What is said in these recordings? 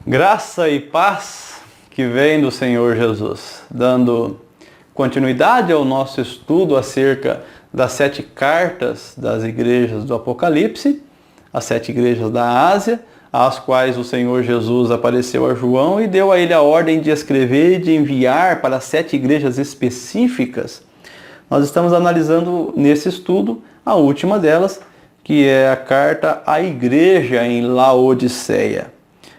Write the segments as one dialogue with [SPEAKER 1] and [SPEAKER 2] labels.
[SPEAKER 1] Graça e paz que vem do Senhor Jesus, dando continuidade ao nosso estudo acerca das 7 cartas das igrejas do Apocalipse, as 7 igrejas da Ásia, às quais o Senhor Jesus apareceu a João e deu a ele a ordem de escrever e de enviar para 7 igrejas específicas. Nós estamos analisando nesse estudo a última delas, que é a carta à igreja em Laodiceia.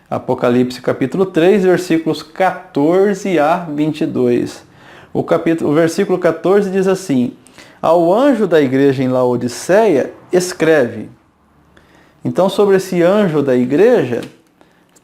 [SPEAKER 1] Apocalipse capítulo 3, versículos 14 a 22. O versículo 14 diz assim: ao anjo da igreja em Laodiceia, escreve. Então, sobre esse anjo da igreja,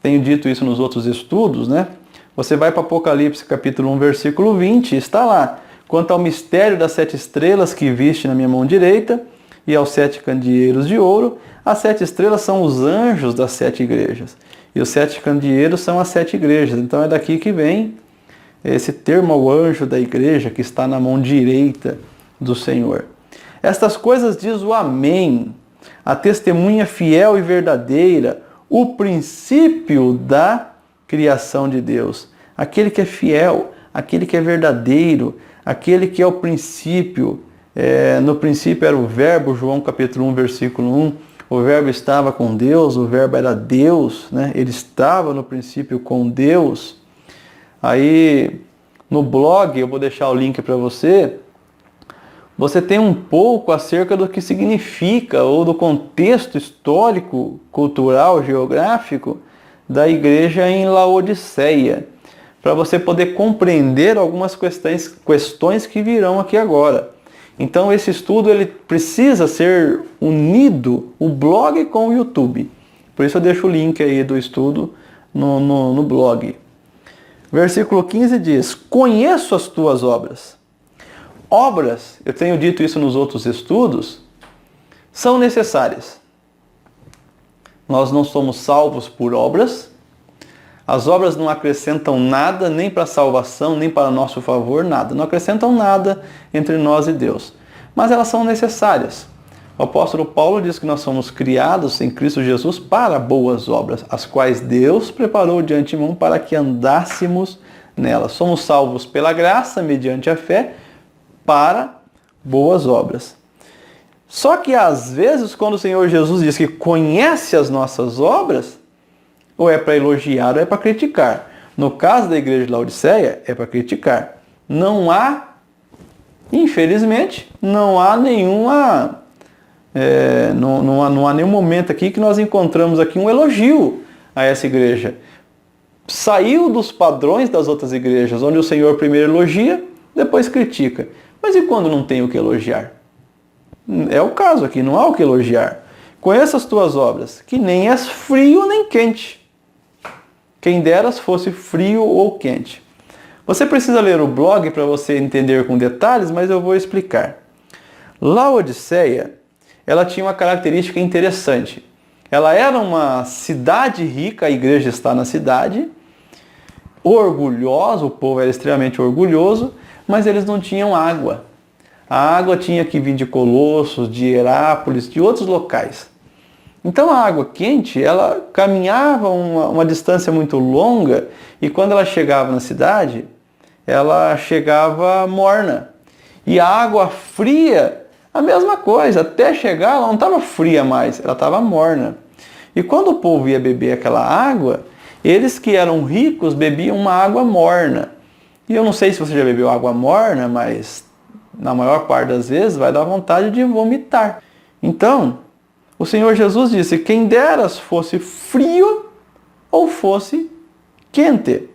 [SPEAKER 1] tenho dito isso nos outros estudos, né? Você vai para Apocalipse capítulo 1, versículo 20, está lá. Quanto ao mistério das 7 estrelas que viste na minha mão direita e aos 7 candeeiros de ouro, as 7 estrelas são os anjos das 7 igrejas. E os 7 candeeiros são as 7 igrejas. Então é daqui que vem esse termo ao anjo da igreja que está na mão direita do Senhor. Estas coisas diz o Amém, a testemunha fiel e verdadeira, o princípio da criação de Deus. Aquele que é fiel, aquele que é verdadeiro, aquele que é o princípio. No princípio era o verbo, João capítulo 1, versículo 1. O verbo estava com Deus, o verbo era Deus, né? Ele estava no princípio com Deus. Aí no blog, eu vou deixar o link para você, você tem um pouco acerca do que significa, ou do contexto histórico, cultural, geográfico, da igreja em Laodiceia, para você poder compreender algumas questões que virão aqui agora. Então esse estudo ele precisa ser unido, o blog com o YouTube. Por isso eu deixo o link aí do estudo no blog. Versículo 15 diz: conheço as tuas obras. Obras, eu tenho dito isso nos outros estudos, são necessárias. Nós não somos salvos por obras. As obras não acrescentam nada, nem para a salvação, nem para nosso favor, nada. Não acrescentam nada entre nós e Deus. Mas elas são necessárias. O apóstolo Paulo diz que nós somos criados em Cristo Jesus para boas obras, as quais Deus preparou de antemão para que andássemos nelas. Somos salvos pela graça, mediante a fé, para boas obras. Só que às vezes, quando o Senhor Jesus diz que conhece as nossas obras, ou é para elogiar ou é para criticar. No caso da igreja de Laodiceia, é para criticar. Não há, infelizmente, não há nenhuma... não há nenhum momento aqui que nós encontramos aqui um elogio a essa igreja. Saiu dos padrões das outras igrejas, onde o Senhor primeiro elogia, depois critica. Mas e quando não tem o que elogiar? É o caso aqui, não há o que elogiar. Conheça as tuas obras, que nem és frio nem quente. Quem deras fosse frio ou quente. Você precisa ler o blog para você entender com detalhes, mas eu vou explicar. Laodiceia, ela tinha uma característica interessante. Ela era uma cidade rica, a igreja está na cidade, orgulhosa, o povo era extremamente orgulhoso, mas eles não tinham água. A água tinha que vir de Colossos, de Herápolis, de outros locais. Então a água quente, ela caminhava uma distância muito longa e quando ela chegava na cidade, ela chegava morna. E a água fria, a mesma coisa, até chegar ela não estava fria mais, ela estava morna. E quando o povo ia beber aquela água, eles que eram ricos bebiam uma água morna. E eu não sei se você já bebeu água morna, mas na maior parte das vezes vai dar vontade de vomitar. Então, o Senhor Jesus disse: quem deras fosse frio ou fosse quente.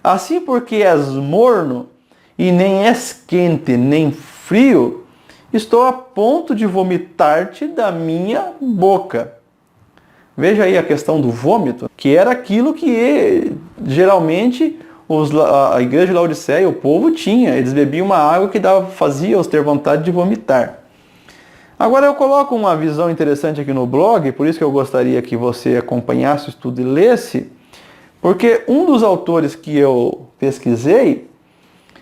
[SPEAKER 1] Assim, porque és morno e nem és quente nem frio, estou a ponto de vomitar-te da minha boca. Veja aí a questão do vômito, que era aquilo que geralmente a igreja de Laodiceia, o povo tinha. Eles bebiam uma água que fazia-os ter vontade de vomitar. Agora eu coloco uma visão interessante aqui no blog, por isso que eu gostaria que você acompanhasse o estudo e lesse, porque um dos autores que eu pesquisei,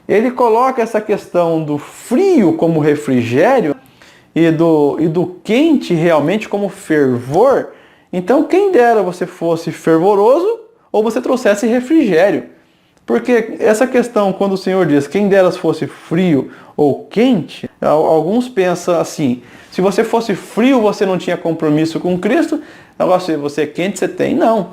[SPEAKER 1] ele coloca essa questão do frio como refrigério e do quente realmente como fervor. Então, quem dera você fosse fervoroso ou você trouxesse refrigério. Porque essa questão, quando o Senhor diz, quem delas fosse frio ou quente, alguns pensam assim, se você fosse frio, você não tinha compromisso com Cristo, agora se você é quente, você tem. Não.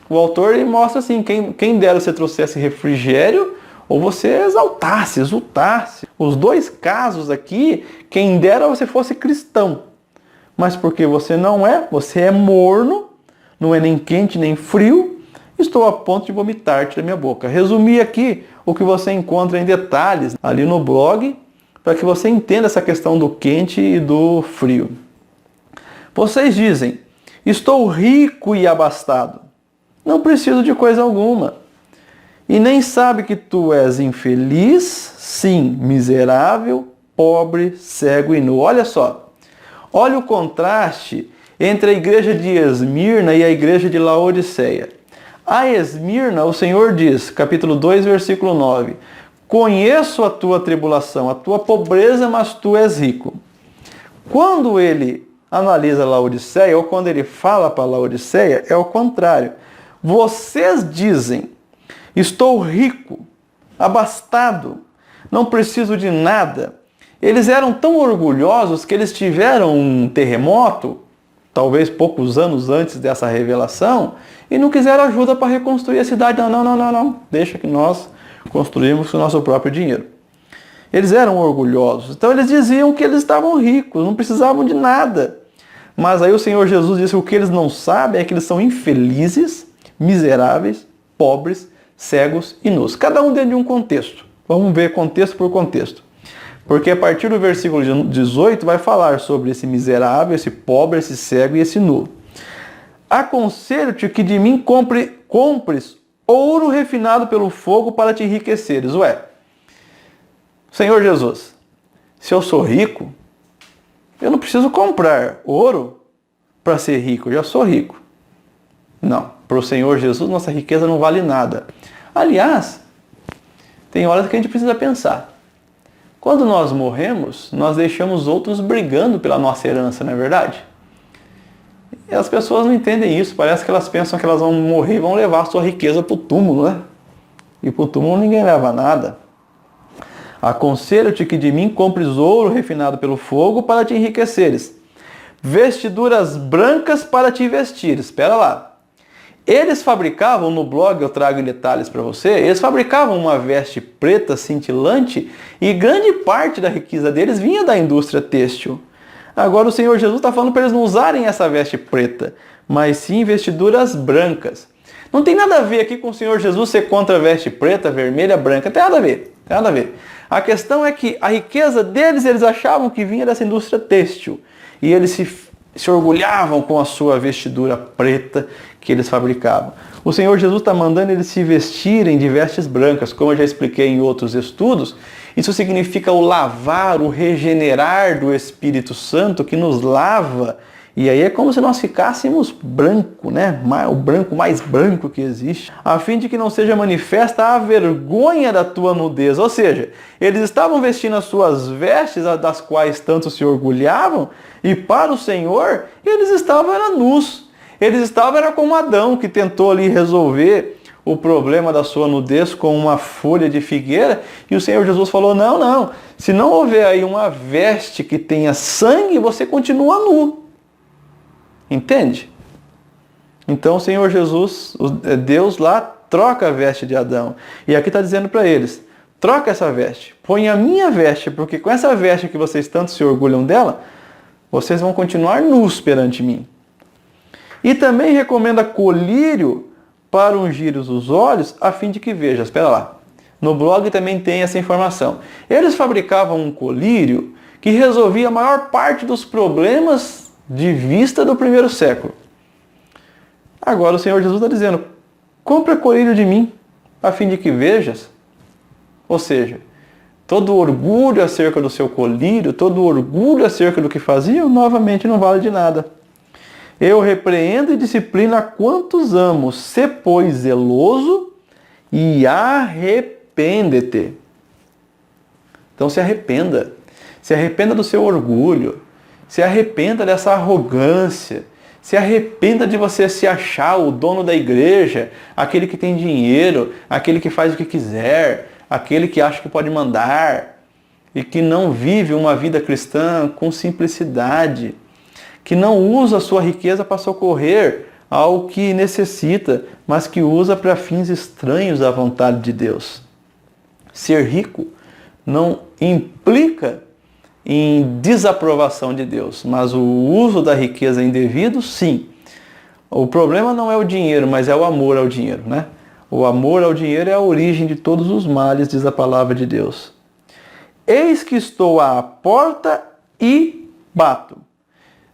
[SPEAKER 1] O autor ele mostra assim, quem dera você trouxesse refrigério, ou você exaltasse, exultasse. Os dois casos aqui, quem dera você fosse cristão. Mas porque você não é, você é morno, não é nem quente nem frio, estou a ponto de vomitar-te da minha boca. Resumi aqui o que você encontra em detalhes ali no blog, para que você entenda essa questão do quente e do frio. Vocês dizem, estou rico e abastado. Não preciso de coisa alguma. E nem sabe que tu és infeliz, sim, miserável, pobre, cego e nu. Olha só, olha o contraste entre a igreja de Esmirna e a igreja de Laodiceia. A Esmirna, o Senhor diz, capítulo 2, versículo 9, conheço a tua tribulação, a tua pobreza, mas tu és rico. Quando ele analisa Laodiceia, ou quando ele fala para Laodiceia, é o contrário. Vocês dizem, estou rico, abastado, não preciso de nada. Eles eram tão orgulhosos que eles tiveram um terremoto, talvez poucos anos antes dessa revelação, e não quiseram ajuda para reconstruir a cidade. Não. Deixa que nós construímos com o nosso próprio dinheiro. Eles eram orgulhosos. Então eles diziam que eles estavam ricos, não precisavam de nada. Mas aí o Senhor Jesus disse que o que eles não sabem é que eles são infelizes, miseráveis, pobres, cegos e nus. Cada um dentro de um contexto. Vamos ver contexto por contexto. Porque a partir do versículo 18 vai falar sobre esse miserável, esse pobre, esse cego e esse nu. Aconselho-te que de mim compres ouro refinado pelo fogo para te enriqueceres. Ué, Senhor Jesus, se eu sou rico, eu não preciso comprar ouro para ser rico, eu já sou rico. Não, para o Senhor Jesus nossa riqueza não vale nada. Aliás, tem horas que a gente precisa pensar. Quando nós morremos, nós deixamos outros brigando pela nossa herança, não é verdade? E as pessoas não entendem isso, parece que elas pensam que elas vão morrer e vão levar a sua riqueza para o túmulo, né? E para o túmulo ninguém leva nada. Aconselho-te que de mim compres ouro refinado pelo fogo para te enriqueceres. Vestiduras brancas para te vestir. Espera lá. Eles fabricavam, no blog eu trago em detalhes para você, eles fabricavam uma veste preta cintilante e grande parte da riqueza deles vinha da indústria têxtil. Agora o Senhor Jesus está falando para eles não usarem essa veste preta, mas sim vestiduras brancas. Não tem nada a ver aqui com o Senhor Jesus ser contra a veste preta, vermelha, branca. Tem nada a ver. Tem nada a ver. A questão é que a riqueza deles, eles achavam que vinha dessa indústria têxtil. E eles se orgulhavam com a sua vestidura preta que eles fabricavam. O Senhor Jesus está mandando eles se vestirem de vestes brancas, como eu já expliquei em outros estudos. Isso significa o lavar, o regenerar do Espírito Santo que nos lava. E aí é como se nós ficássemos branco, né? O branco mais branco que existe, a fim de que não seja manifesta a vergonha da tua nudez. Ou seja, eles estavam vestindo as suas vestes, das quais tanto se orgulhavam, e para o Senhor, eles estavam nus. Eles estavam como Adão, que tentou ali resolver o problema da sua nudez com uma folha de figueira, e o Senhor Jesus falou, não, se não houver aí uma veste que tenha sangue, você continua nu. Entende? Então o Senhor Jesus, Deus lá, troca a veste de Adão. E aqui está dizendo para eles, troca essa veste, põe a minha veste, porque com essa veste que vocês tanto se orgulham dela, vocês vão continuar nus perante mim. E também recomenda colírio para ungir os olhos, a fim de que veja. Espera lá. No blog também tem essa informação. Eles fabricavam um colírio que resolvia a maior parte dos problemas de vista do primeiro século. Agora o Senhor Jesus está dizendo, compra colírio de mim, a fim de que vejas. Ou seja, todo orgulho acerca do seu colírio, todo orgulho acerca do que faziam, novamente não vale de nada. Eu repreendo e disciplino a quantos amo. Sê, pois, zeloso e arrepende-te. Então se arrependa. Se arrependa do seu orgulho. Se arrependa dessa arrogância. Se arrependa de você se achar o dono da igreja, aquele que tem dinheiro, aquele que faz o que quiser, aquele que acha que pode mandar e que não vive uma vida cristã com simplicidade, que não usa a sua riqueza para socorrer ao que necessita, mas que usa para fins estranhos à vontade de Deus. Ser rico não implica em desaprovação de Deus, mas o uso da riqueza indevido, sim. O problema não é o dinheiro, mas é o amor ao dinheiro, né? O amor ao dinheiro é a origem de todos os males, diz a palavra de Deus. Eis que estou à porta e bato.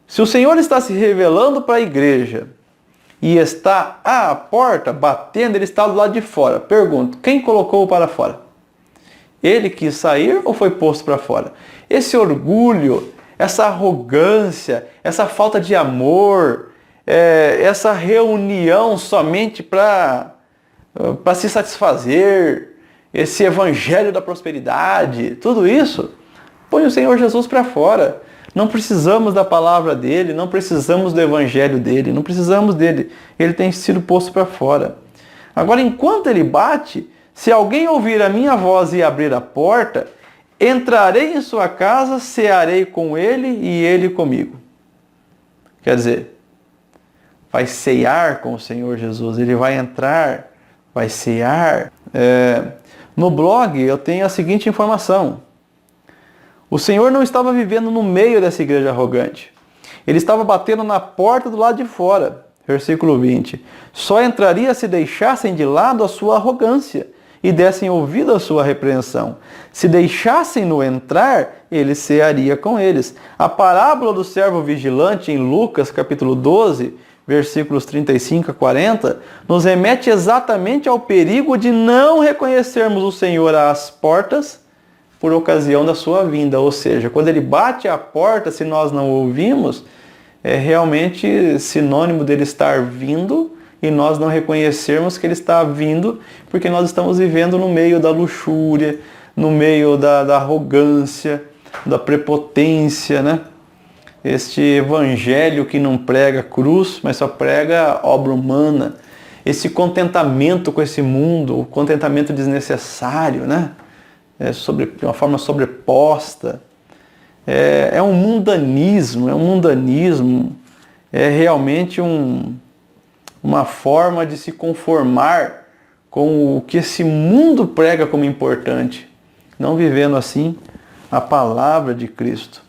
[SPEAKER 1] Se o Senhor está se revelando para a igreja e está à porta batendo, ele está do lado de fora. Pergunto, quem colocou-o para fora? Ele quis sair ou foi posto para fora? Esse orgulho, essa arrogância, essa falta de amor, essa reunião somente para se satisfazer, esse evangelho da prosperidade, tudo isso, põe o Senhor Jesus para fora. Não precisamos da palavra dele, não precisamos do evangelho dele, não precisamos dele. Ele tem sido posto para fora. Agora, enquanto ele bate, se alguém ouvir a minha voz e abrir a porta, entrarei em sua casa, cearei com ele e ele comigo. Quer dizer, vai cear com o Senhor Jesus, ele vai entrar, vai cear. No blog eu tenho a seguinte informação. O Senhor não estava vivendo no meio dessa igreja arrogante. Ele estava batendo na porta do lado de fora. Versículo 20. Só entraria se deixassem de lado a sua arrogância e dessem ouvido à sua repreensão. Se deixassem-no entrar, ele cearia com eles. A parábola do servo vigilante em Lucas, capítulo 12, versículos 35 a 40, nos remete exatamente ao perigo de não reconhecermos o Senhor às portas por ocasião da sua vinda. Ou seja, quando ele bate à porta, se nós não ouvimos, é realmente sinônimo dele estar vindo e nós não reconhecermos que ele está vindo, porque nós estamos vivendo no meio da luxúria, no meio da arrogância, da prepotência, né? Este evangelho que não prega cruz, mas só prega obra humana. Esse contentamento com esse mundo, o contentamento desnecessário, né? De uma forma sobreposta. É um mundanismo, é realmente uma forma de se conformar com o que esse mundo prega como importante, não vivendo assim a palavra de Cristo.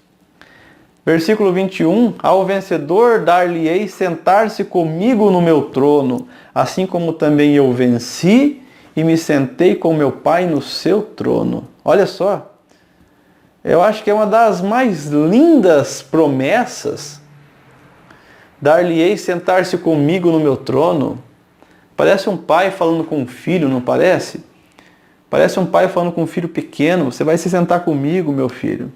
[SPEAKER 1] Versículo 21, ao vencedor dar-lhe-ei sentar-se comigo no meu trono, assim como também eu venci e me sentei com meu Pai no seu trono. Olha só, eu acho que é uma das mais lindas promessas. Dar-lhe-ei sentar-se comigo no meu trono. Parece um pai falando com um filho, não parece? Parece um pai falando com um filho pequeno. Você vai se sentar comigo, meu filho.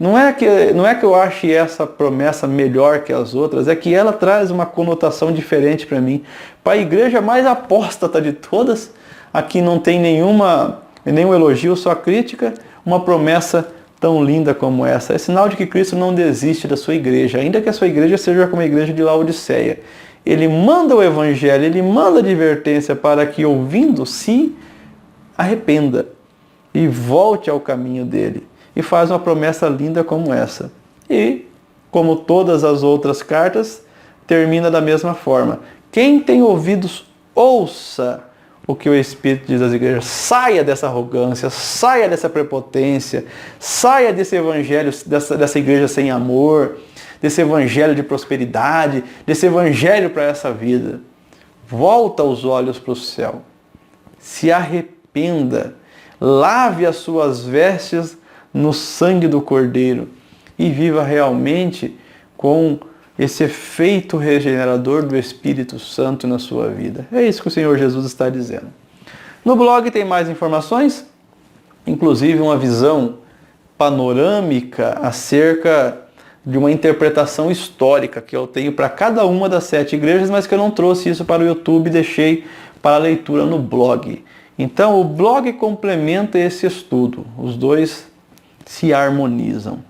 [SPEAKER 1] Não é que eu ache essa promessa melhor que as outras, é que ela traz uma conotação diferente para mim. Para a igreja mais apóstata de todas, aqui não tem nenhum elogio, só crítica, uma promessa tão linda como essa. É sinal de que Cristo não desiste da sua igreja, ainda que a sua igreja seja como a igreja de Laodiceia. Ele manda o evangelho, ele manda a advertência para que, ouvindo, se arrependa e volte ao caminho dele. E faz uma promessa linda como essa. E, como todas as outras cartas, termina da mesma forma. Quem tem ouvidos, ouça o que o Espírito diz às igrejas. Saia dessa arrogância, saia dessa prepotência, saia desse evangelho, dessa igreja sem amor, desse evangelho de prosperidade, desse evangelho para essa vida. Volta os olhos para o céu. Se arrependa. Lave as suas vestes no sangue do Cordeiro e viva realmente com esse efeito regenerador do Espírito Santo na sua vida. É isso que o Senhor Jesus está dizendo. No blog tem mais informações, inclusive uma visão panorâmica acerca de uma interpretação histórica que eu tenho para cada uma das 7 igrejas, mas que eu não trouxe isso para o YouTube, deixei para a leitura no blog. Então o blog complementa esse estudo, os dois se harmonizam.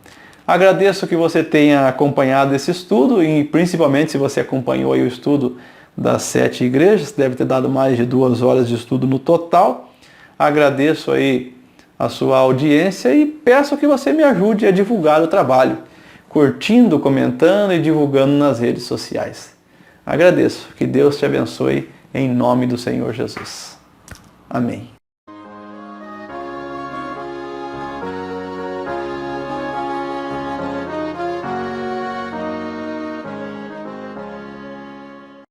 [SPEAKER 1] Agradeço que você tenha acompanhado esse estudo e principalmente se você acompanhou aí o estudo das 7 igrejas, deve ter dado mais de 2 horas de estudo no total. Agradeço aí a sua audiência e peço que você me ajude a divulgar o trabalho, curtindo, comentando e divulgando nas redes sociais. Agradeço. Que Deus te abençoe em nome do Senhor Jesus. Amém.